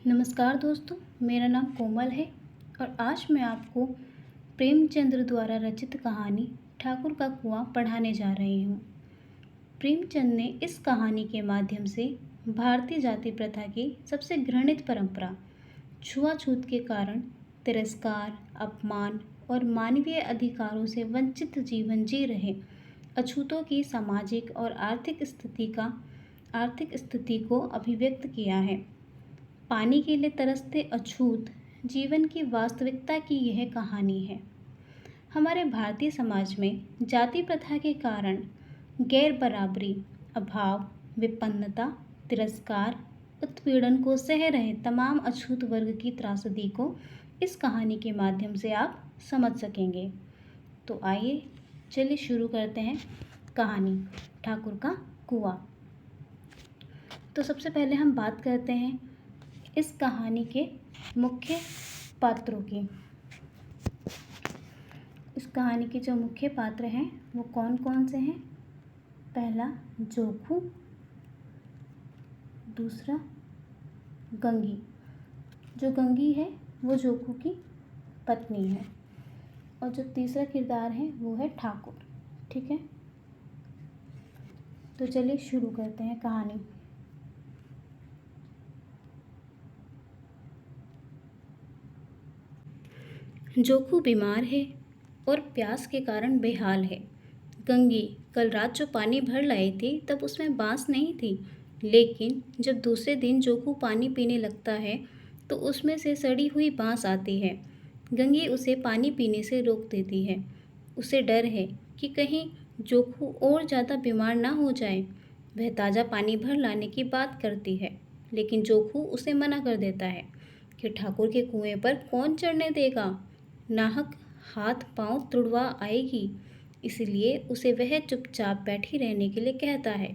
नमस्कार दोस्तों, मेरा नाम कोमल है और आज मैं आपको प्रेमचंद्र द्वारा रचित कहानी ठाकुर का कुआं पढ़ाने जा रही हूँ। प्रेमचंद ने इस कहानी के माध्यम से भारतीय जाति प्रथा की सबसे घृणित परंपरा छुआछूत के कारण तिरस्कार, अपमान और मानवीय अधिकारों से वंचित जीवन जी रहे अछूतों की सामाजिक और आर्थिक स्थिति को अभिव्यक्त किया है। पानी के लिए तरसते अछूत जीवन की वास्तविकता की यह कहानी है। हमारे भारतीय समाज में जाति प्रथा के कारण गैर बराबरी, अभाव, विपन्नता, तिरस्कार, उत्पीड़न को सह रहे तमाम अछूत वर्ग की त्रासदी को इस कहानी के माध्यम से आप समझ सकेंगे। तो आइए चलिए शुरू करते हैं कहानी ठाकुर का कुआं। तो सबसे पहले हम बात करते हैं इस कहानी के मुख्य पात्रों की। इस कहानी के जो मुख्य पात्र हैं वो कौन कौन से हैं? पहला जोखू, दूसरा गंगी। जो गंगी है वो जोखू की पत्नी है और जो तीसरा किरदार है वो है ठाकुर। ठीक है, तो चलिए शुरू करते हैं कहानी। जोखू बीमार है और प्यास के कारण बेहाल है। गंगी कल रात जो पानी भर लाई थी तब उसमें बांस नहीं थी, लेकिन जब दूसरे दिन जोखू पानी पीने लगता है तो उसमें से सड़ी हुई बांस आती है। गंगी उसे पानी पीने से रोक देती है। उसे डर है कि कहीं जोखू और ज़्यादा बीमार ना हो जाए। वह ताज़ा पानी भर लाने की बात करती है, लेकिन जोखू उसे मना कर देता है कि ठाकुर के कुएं पर कौन चढ़ने देगा, नाहक हाथ पांव तुड़वा आएगी। इसलिए उसे वह चुपचाप बैठी रहने के लिए कहता है।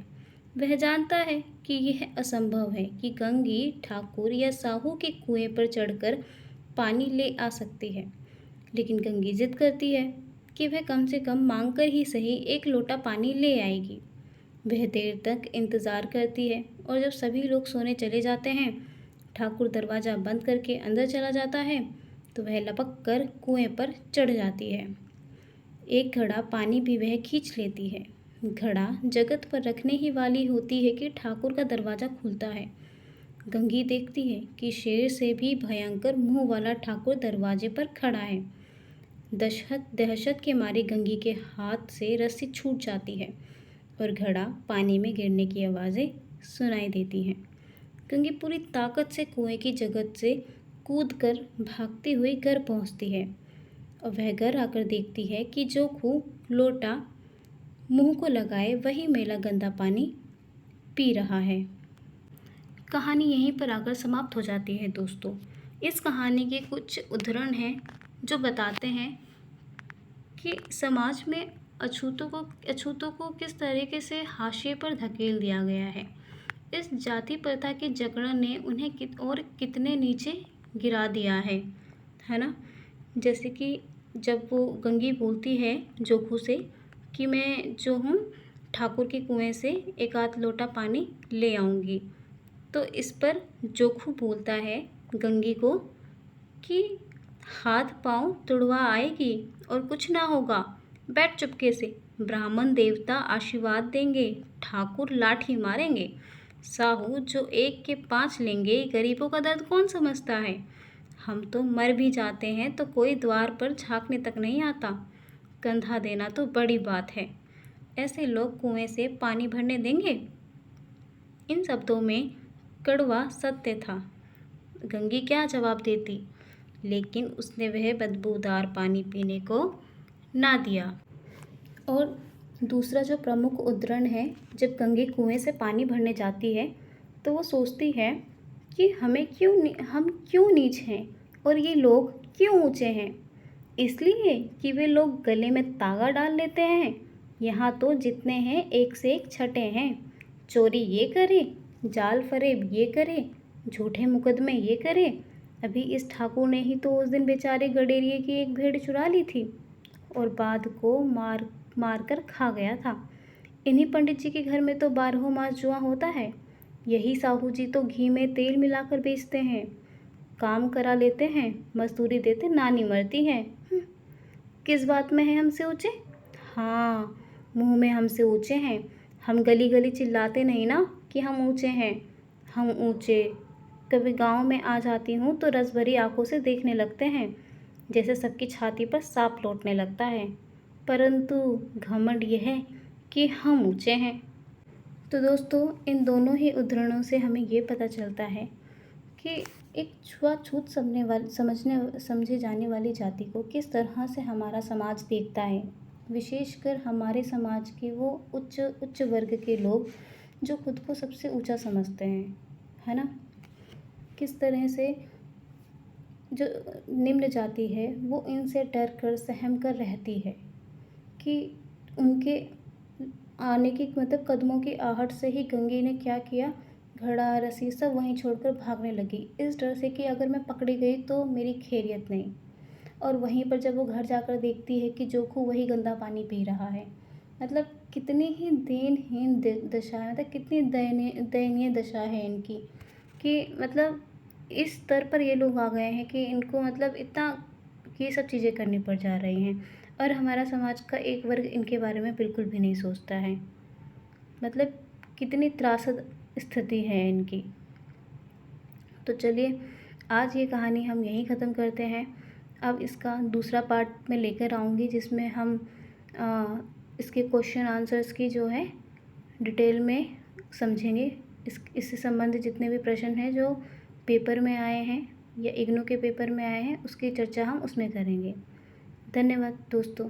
वह जानता है कि यह असंभव है कि गंगी ठाकुर या साहू के कुएं पर चढ़कर पानी ले आ सकती है, लेकिन गंगी जिद करती है कि वह कम से कम मांगकर ही सही एक लोटा पानी ले आएगी। वह देर तक इंतज़ार करती है और जब सभी लोग सोने चले जाते हैं, ठाकुर दरवाज़ा बंद करके अंदर चला जाता है तो वह लपक कर कुएं पर चढ़ जाती है। एक घड़ा पानी भी वह खींच लेती है। घड़ा जगत पर रखने ही वाली होती है कि ठाकुर का दरवाज़ा खुलता है। गंगी देखती है कि शेर से भी भयंकर मुंह वाला ठाकुर दरवाजे पर खड़ा है। दहशत के मारे गंगी के हाथ से रस्सी छूट जाती है और घड़ा पानी में गिरने की आवाज़ें सुनाई देती हैं। गंगी पूरी ताकत से कुएं की जगत से कूदकर भागती हुई घर पहुंचती है और वह घर आकर देखती है कि जोखू लोटा मुंह को लगाए वही मेला गंदा पानी पी रहा है। कहानी यहीं पर आकर समाप्त हो जाती है दोस्तों। इस कहानी के कुछ उदाहरण हैं जो बताते हैं कि समाज में अछूतों को किस तरीके से हाशिए पर धकेल दिया गया है। इस जाति प्रथा की जकड़न ने उन्हें कितने नीचे गिरा दिया है ना। जैसे कि जब वो गंगी बोलती है जोखू से कि मैं जो हूँ ठाकुर के कुएं से एक आध लोटा पानी ले आऊँगी, तो इस पर जोखू बोलता है गंगी को कि हाथ पांव तुड़वा आएगी और कुछ ना होगा, बैठ चुपके से, ब्राह्मण देवता आशीर्वाद देंगे, ठाकुर लाठी मारेंगे, साहू जो एक के 5 लेंगे, गरीबों का दर्द कौन समझता है। हम तो मर भी जाते हैं तो कोई द्वार पर झांकने तक नहीं आता, कंधा देना तो बड़ी बात है। ऐसे लोग कुएं से पानी भरने देंगे? इन शब्दों में कड़वा सत्य था। गंगी क्या जवाब देती, लेकिन उसने वह बदबूदार पानी पीने को ना दिया। और दूसरा जो प्रमुख उदाहरण है, जब गंगी कुएं से पानी भरने जाती है तो वो सोचती है कि हम क्यों नीच हैं और ये लोग क्यों ऊंचे हैं। इसलिए कि वे लोग गले में तागा डाल लेते हैं। यहाँ तो जितने हैं एक से एक छठे हैं। चोरी ये करे, जाल फरेब ये करे, झूठे मुकदमे ये करे। अभी इस ठाकुर ने ही तो उस दिन बेचारे गडेरिए की एक भेड़ चुरा ली थी और बाद को मार कर खा गया था। इन्हीं पंडित जी के घर में तो 12 मास जुआ होता है। यही साहू जी तो घी में तेल मिलाकर बेचते हैं। काम करा लेते हैं, मजदूरी देते नानी मरती है। किस बात में है हमसे ऊँचे? हाँ, मुँह में हमसे ऊँचे हैं। हम गली गली चिल्लाते नहीं ना कि हम ऊँचे हैं। हम ऊँचे कभी गाँव में आ जाती हूँ तो रस भरी आँखों से देखने लगते हैं, जैसे सबकी छाती पर सांप लौटने लगता है। परंतु घमंड यह है कि हम ऊँचे हैं। तो दोस्तों, इन दोनों ही उदाहरणों से हमें ये पता चलता है कि एक छुआछूत समझने समझे जाने वाली जाति को किस तरह से हमारा समाज देखता है। विशेषकर हमारे समाज के वो उच्च उच्च वर्ग के लोग जो खुद को सबसे ऊंचा समझते हैं, है ना। किस तरह से जो निम्न जाति है वो इनसे डर कर सहम कर रहती है कि उनके आने की मतलब कदमों की आहट से ही गंगी ने क्या किया, घड़ा रस्सी सब वहीं छोड़कर भागने लगी, इस डर से कि अगर मैं पकड़ी गई तो मेरी खैरियत नहीं। और वहीं पर जब वो घर जाकर देखती है कि जोखू वही गंदा पानी पी रहा है। मतलब कितनी ही दयनहीन दशा है, मतलब कितनी दयनीय दशा है इनकी, कि मतलब इस स्तर पर ये लोग आ गए हैं कि इनको मतलब इतना ये सब चीज़ें करनी पड़ जा रही हैं। और हमारा समाज का एक वर्ग इनके बारे में बिल्कुल भी नहीं सोचता है। मतलब कितनी त्रासद स्थिति है इनकी। तो चलिए, आज ये कहानी हम यहीं ख़त्म करते हैं। अब इसका दूसरा पार्ट मैं लेकर आऊँगी जिसमें हम इसके क्वेश्चन आंसर्स की जो है डिटेल में समझेंगे। इससे संबंधित जितने भी प्रश्न हैं जो पेपर में आए हैं या इग्नू के पेपर में आए हैं, उसकी चर्चा हम उसमें करेंगे। धन्यवाद दोस्तों।